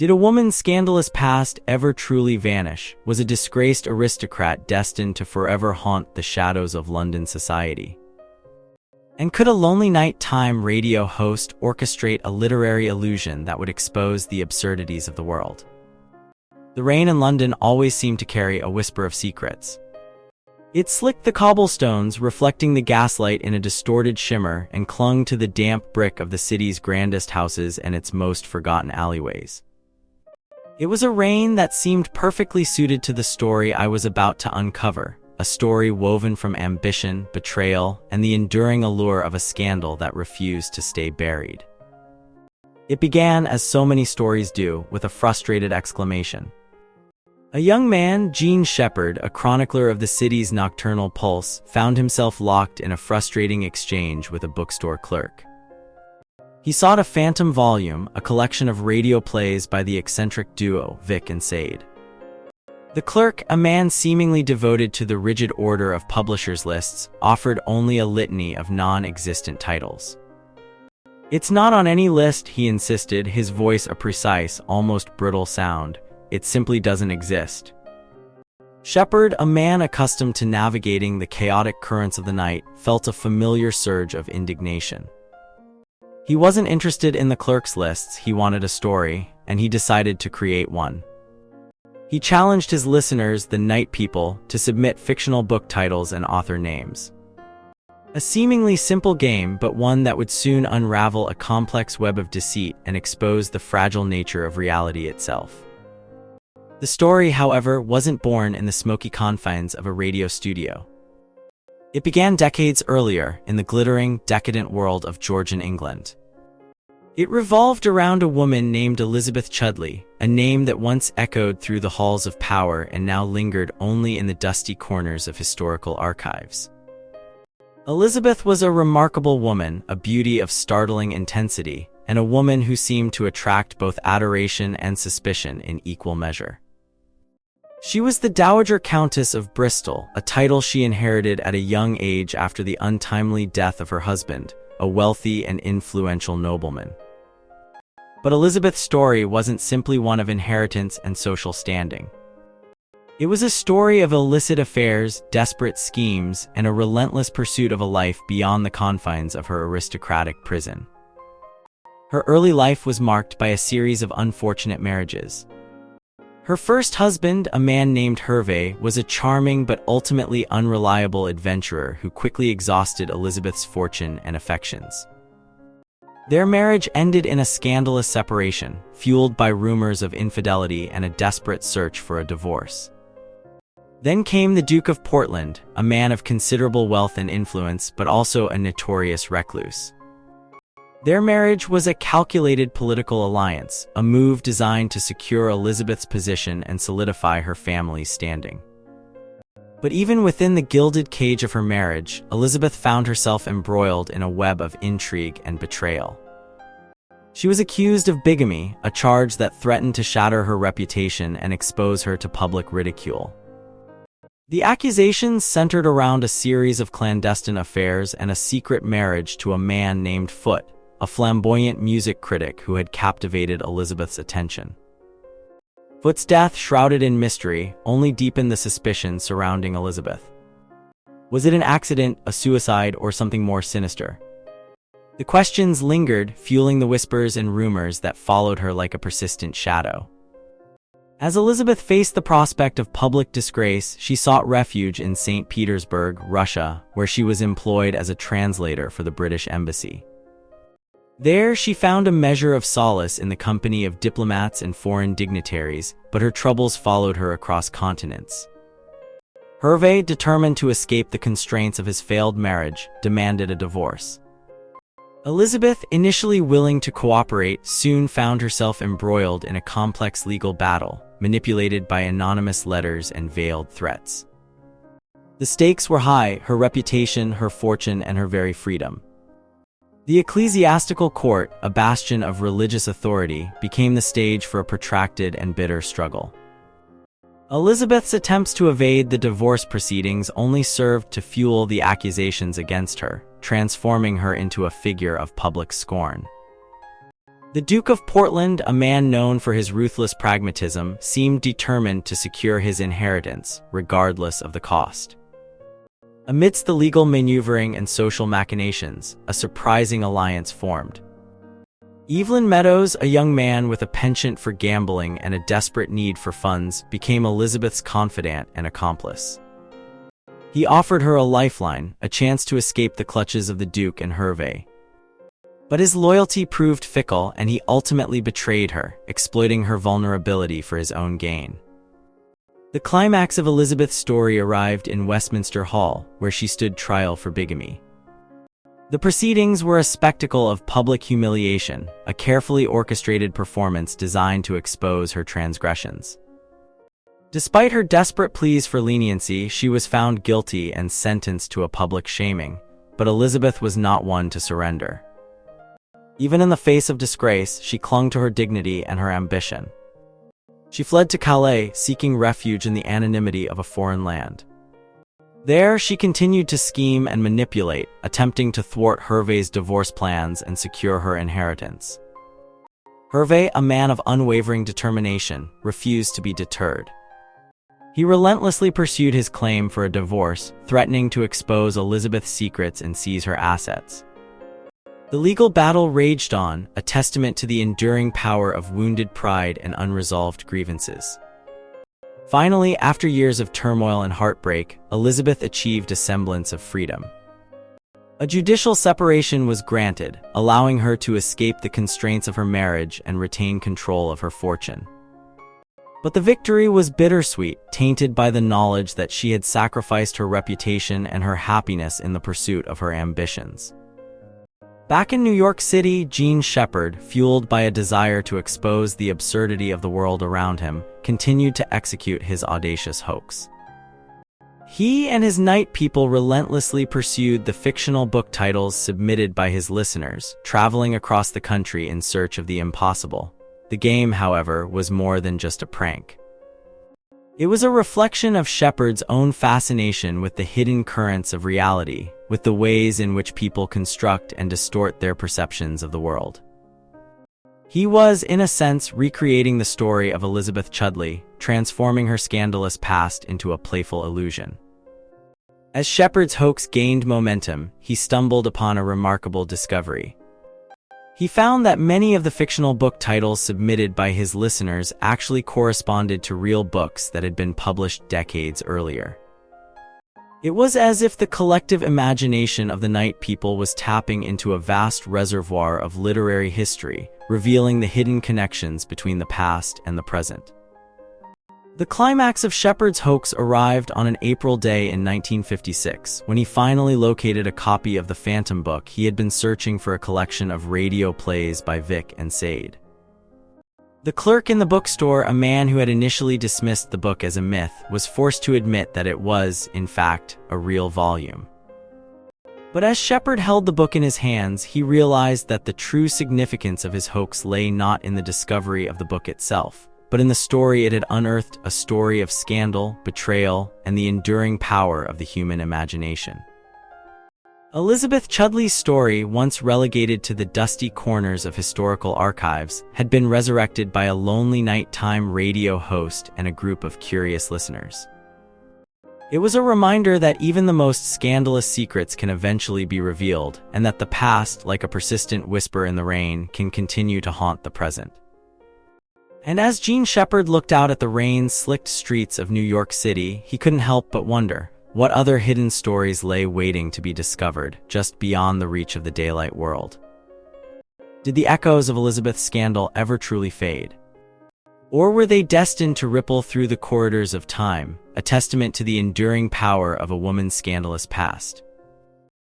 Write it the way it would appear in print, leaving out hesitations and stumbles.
Did a woman's scandalous past ever truly vanish? Was a disgraced aristocrat destined to forever haunt the shadows of London society? And could a lonely nighttime radio host orchestrate a literary illusion that would expose the absurdities of the world? The rain in London always seemed to carry a whisper of secrets. It slicked the cobblestones, reflecting the gaslight in a distorted shimmer, and clung to the damp brick of the city's grandest houses and its most forgotten alleyways. It was a rain that seemed perfectly suited to the story I was about to uncover, a story woven from ambition, betrayal, and the enduring allure of a scandal that refused to stay buried. It began, as so many stories do, with a frustrated exclamation. A young man, Jean Shepherd, a chronicler of the city's nocturnal pulse, found himself locked in a frustrating exchange with a bookstore clerk. He sought a phantom volume, a collection of radio plays by the eccentric duo, Vic and Sade. The clerk, a man seemingly devoted to the rigid order of publishers' lists, offered only a litany of non-existent titles. "It's not on any list," he insisted, his voice a precise, almost brittle sound. "It simply doesn't exist." Shepherd, a man accustomed to navigating the chaotic currents of the night, felt a familiar surge of indignation. He wasn't interested in the clerk's lists, he wanted a story, and he decided to create one. He challenged his listeners, the night people, to submit fictional book titles and author names. A seemingly simple game, but one that would soon unravel a complex web of deceit and expose the fragile nature of reality itself. The story, however, wasn't born in the smoky confines of a radio studio. It began decades earlier, in the glittering, decadent world of Georgian England. It revolved around a woman named Elizabeth Chudleigh, a name that once echoed through the halls of power and now lingered only in the dusty corners of historical archives. Elizabeth was a remarkable woman, a beauty of startling intensity, and a woman who seemed to attract both adoration and suspicion in equal measure. She was the Dowager Countess of Bristol, a title she inherited at a young age after the untimely death of her husband, a wealthy and influential nobleman. But Elizabeth's story wasn't simply one of inheritance and social standing. It was a story of illicit affairs, desperate schemes, and a relentless pursuit of a life beyond the confines of her aristocratic prison. Her early life was marked by a series of unfortunate marriages. Her first husband, a man named Hervey, was a charming but ultimately unreliable adventurer who quickly exhausted Elizabeth's fortune and affections. Their marriage ended in a scandalous separation, fueled by rumors of infidelity and a desperate search for a divorce. Then came the Duke of Portland, a man of considerable wealth and influence, but also a notorious recluse. Their marriage was a calculated political alliance, a move designed to secure Elizabeth's position and solidify her family's standing. But even within the gilded cage of her marriage, Elizabeth found herself embroiled in a web of intrigue and betrayal. She was accused of bigamy, a charge that threatened to shatter her reputation and expose her to public ridicule. The accusations centered around a series of clandestine affairs and a secret marriage to a man named Foote, a flamboyant music critic who had captivated Elizabeth's attention. Foote's death, shrouded in mystery, only deepened the suspicion surrounding Elizabeth. Was it an accident, a suicide, or something more sinister? The questions lingered, fueling the whispers and rumors that followed her like a persistent shadow. As Elizabeth faced the prospect of public disgrace, she sought refuge in St. Petersburg, Russia, where she was employed as a translator for the British Embassy. There, she found a measure of solace in the company of diplomats and foreign dignitaries, but her troubles followed her across continents. Hervey, determined to escape the constraints of his failed marriage, demanded a divorce. Elizabeth, initially willing to cooperate, soon found herself embroiled in a complex legal battle, manipulated by anonymous letters and veiled threats. The stakes were high: her reputation, her fortune, and her very freedom. The ecclesiastical court, a bastion of religious authority, became the stage for a protracted and bitter struggle. Elizabeth's attempts to evade the divorce proceedings only served to fuel the accusations against her, transforming her into a figure of public scorn. The Duke of Portland, a man known for his ruthless pragmatism, seemed determined to secure his inheritance, regardless of the cost. Amidst the legal maneuvering and social machinations, a surprising alliance formed. Evelyn Meadows, a young man with a penchant for gambling and a desperate need for funds, became Elizabeth's confidant and accomplice. He offered her a lifeline, a chance to escape the clutches of the Duke and Hervey. But his loyalty proved fickle, and he ultimately betrayed her, exploiting her vulnerability for his own gain. The climax of Elizabeth's story arrived in Westminster Hall, where she stood trial for bigamy. The proceedings were a spectacle of public humiliation, a carefully orchestrated performance designed to expose her transgressions. Despite her desperate pleas for leniency, she was found guilty and sentenced to a public shaming, but Elizabeth was not one to surrender. Even in the face of disgrace, she clung to her dignity and her ambition. She fled to Calais, seeking refuge in the anonymity of a foreign land. There, she continued to scheme and manipulate, attempting to thwart Hervey's divorce plans and secure her inheritance. Hervey, a man of unwavering determination, refused to be deterred. He relentlessly pursued his claim for a divorce, threatening to expose Elizabeth's secrets and seize her assets. The legal battle raged on, a testament to the enduring power of wounded pride and unresolved grievances. Finally, after years of turmoil and heartbreak, Elizabeth achieved a semblance of freedom. A judicial separation was granted, allowing her to escape the constraints of her marriage and retain control of her fortune. But the victory was bittersweet, tainted by the knowledge that she had sacrificed her reputation and her happiness in the pursuit of her ambitions. Back in New York City, Jean Shepherd, fueled by a desire to expose the absurdity of the world around him, continued to execute his audacious hoax. He and his night people relentlessly pursued the fictional book titles submitted by his listeners, traveling across the country in search of the impossible. The game, however, was more than just a prank. It was a reflection of Shepherd's own fascination with the hidden currents of reality, with the ways in which people construct and distort their perceptions of the world. He was, in a sense, recreating the story of Elizabeth Chudleigh, transforming her scandalous past into a playful illusion. As Shepherd's hoax gained momentum, he stumbled upon a remarkable discovery. He found that many of the fictional book titles submitted by his listeners actually corresponded to real books that had been published decades earlier. It was as if the collective imagination of the night people was tapping into a vast reservoir of literary history, revealing the hidden connections between the past and the present. The climax of Shepherd's hoax arrived on an April day in 1956, when he finally located a copy of the Phantom book he had been searching for, a collection of radio plays by Vic and Sade. The clerk in the bookstore, a man who had initially dismissed the book as a myth, was forced to admit that it was, in fact, a real volume. But as Shepherd held the book in his hands, he realized that the true significance of his hoax lay not in the discovery of the book itself, but in the story it had unearthed, a story of scandal, betrayal, and the enduring power of the human imagination. Elizabeth Chudleigh's story, once relegated to the dusty corners of historical archives, had been resurrected by a lonely nighttime radio host and a group of curious listeners. It was a reminder that even the most scandalous secrets can eventually be revealed, and that the past, like a persistent whisper in the rain, can continue to haunt the present. And as Jean Shepherd looked out at the rain-slicked streets of New York City, he couldn't help but wonder, what other hidden stories lay waiting to be discovered, just beyond the reach of the daylight world? Did the echoes of Elizabeth's scandal ever truly fade? Or were they destined to ripple through the corridors of time, a testament to the enduring power of a woman's scandalous past?